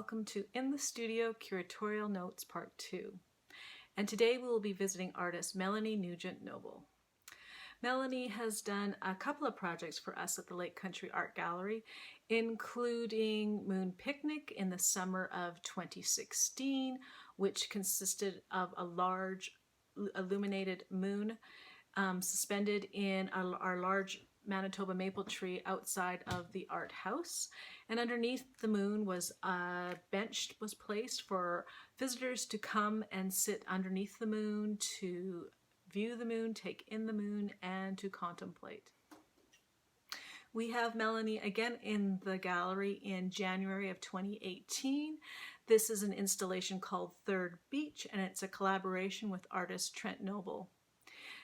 welcome to In the Studio Curatorial Notes Part 2. And today we will be visiting artist Melany Nugent-Noble. Melany has done a couple of projects for us at the Lake Country Art Gallery, including Moon Picnic in the summer of 2016, which consisted of a large illuminated moon suspended in our large Manitoba maple tree outside of the art house, and underneath the moon was a bench was placed for visitors to come and sit underneath the moon to view the moon, take in the moon, and to contemplate. We have Melany again in the gallery in January of 2018. This is an installation called Third Beach, and it's a collaboration with artist Trent Noble.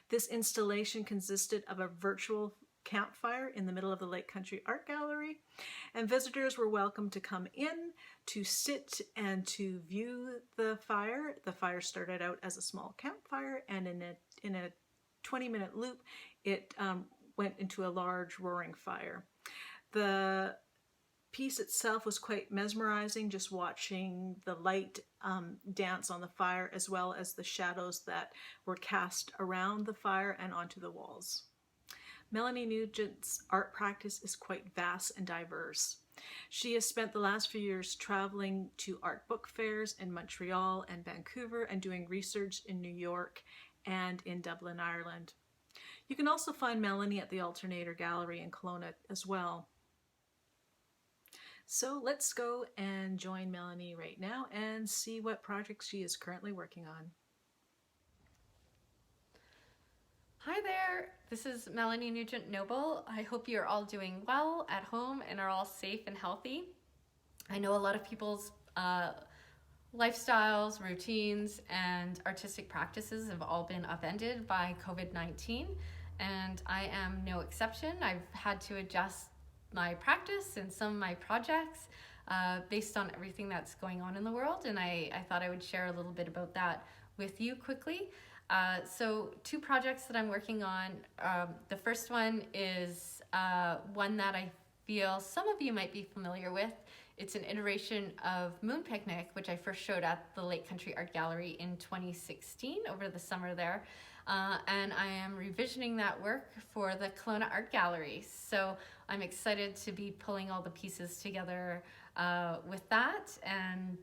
This installation consisted of a virtual campfire in the middle of the Lake Country Art Gallery, and visitors were welcome to come in to sit and to view the fire. The fire started out as a small campfire, and in a 20-minute loop it went into a large roaring fire. The piece itself was quite mesmerizing, just watching the light dance on the fire, as well as the shadows that were cast around the fire and onto the walls. Melany Nugent's art practice is quite vast and diverse. She has spent the last few years traveling to art book fairs in Montreal and Vancouver and doing research in New York and in Dublin, Ireland. You can also find Melany at the Alternator Gallery in Kelowna as well. So let's go and join Melany right now and see what projects she is currently working on. Hi there, this is Melany Nugent-Noble. I hope you're all doing well at home and are all safe and healthy. I know a lot of people's lifestyles, routines, and artistic practices have all been upended by COVID-19, and I am no exception. I've had to adjust my practice and some of my projects based on everything that's going on in the world, and I thought I would share a little bit about that with you quickly. So two projects that I'm working on. The first one is one that I feel some of you might be familiar with. It's an iteration of Moon Picnic, which I first showed at the Lake Country Art Gallery in 2016 over the summer there. And I am revisioning that work for the Kelowna Art Gallery. So I'm excited to be pulling all the pieces together with that. And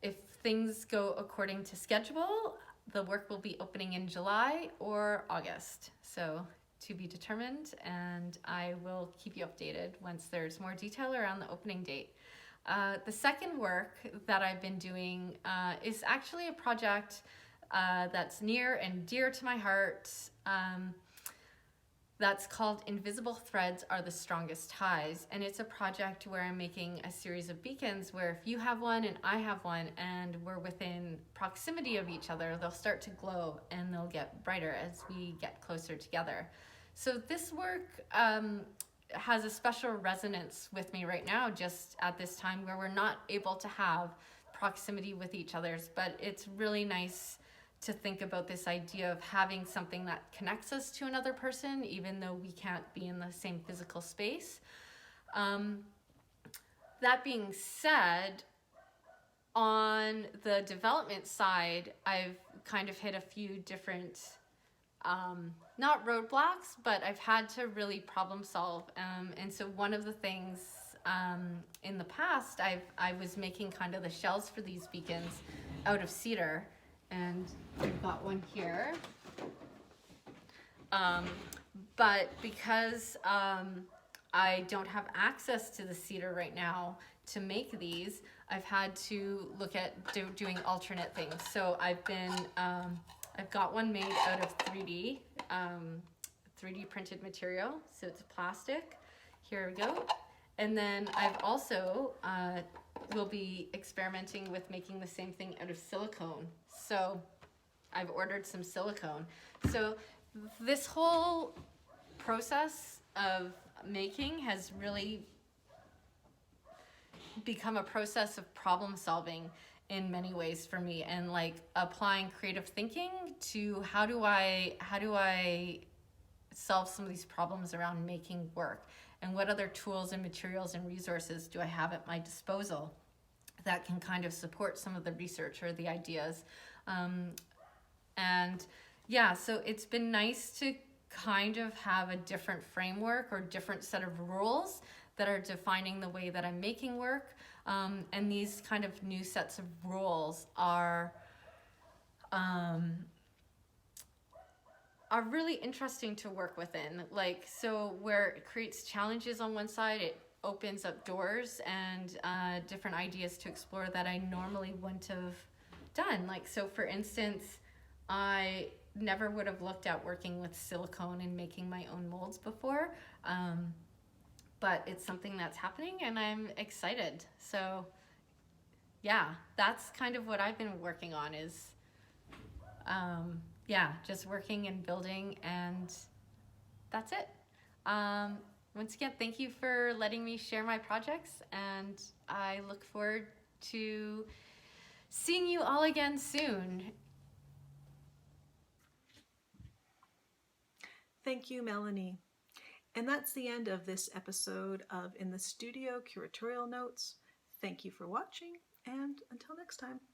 if things go according to schedule, the work will be opening in July or August, so to be determined, and I will keep you updated once there's more detail around the opening date. The second work that I've been doing is actually a project that's near and dear to my heart. That's called Invisible Threads Are the Strongest Ties, and it's a project where I'm making a series of beacons where if you have one and I have one and we're within proximity of each other, they'll start to glow and they'll get brighter as we get closer together. So this work has a special resonance with me right now, just at this time where we're not able to have proximity with each other, but it's really nice to think about this idea of having something that connects us to another person, even though we can't be in the same physical space. That being said, on the development side, I've kind of hit a few different, not roadblocks, but I've had to really problem solve. And so one of the things in the past, I was making kind of the shells for these beacons out of cedar. And I've got one here, but because I don't have access to the cedar right now to make these, I've had to look at doing alternate things. So I've got one made out of 3D printed material, so it's plastic. Here we go. And then I've also will be experimenting with making the same thing out of silicone. So I've ordered some silicone. So this whole process of making has really become a process of problem solving in many ways for me, and like applying creative thinking to how do I solve some of these problems around making work, and what other tools and materials and resources do I have at my disposal. that can kind of support some of the research or the ideas. And yeah, so it's been nice to kind of have a different framework or different set of rules that are defining the way that I'm making work. And these kind of new sets of rules are really interesting to work within. Like, so where it creates challenges on one side, it opens up doors and different ideas to explore that I normally wouldn't have done. Like, so for instance, I never would have looked at working with silicone and making my own molds before. But it's something that's happening and I'm excited. So yeah, that's kind of what I've been working on is, just working and building, and that's it. Once again, thank you for letting me share my projects, and I look forward to seeing you all again soon. Thank you, Melanie. And that's the end of this episode of In the Studio Curatorial Notes. Thank you for watching, and until next time.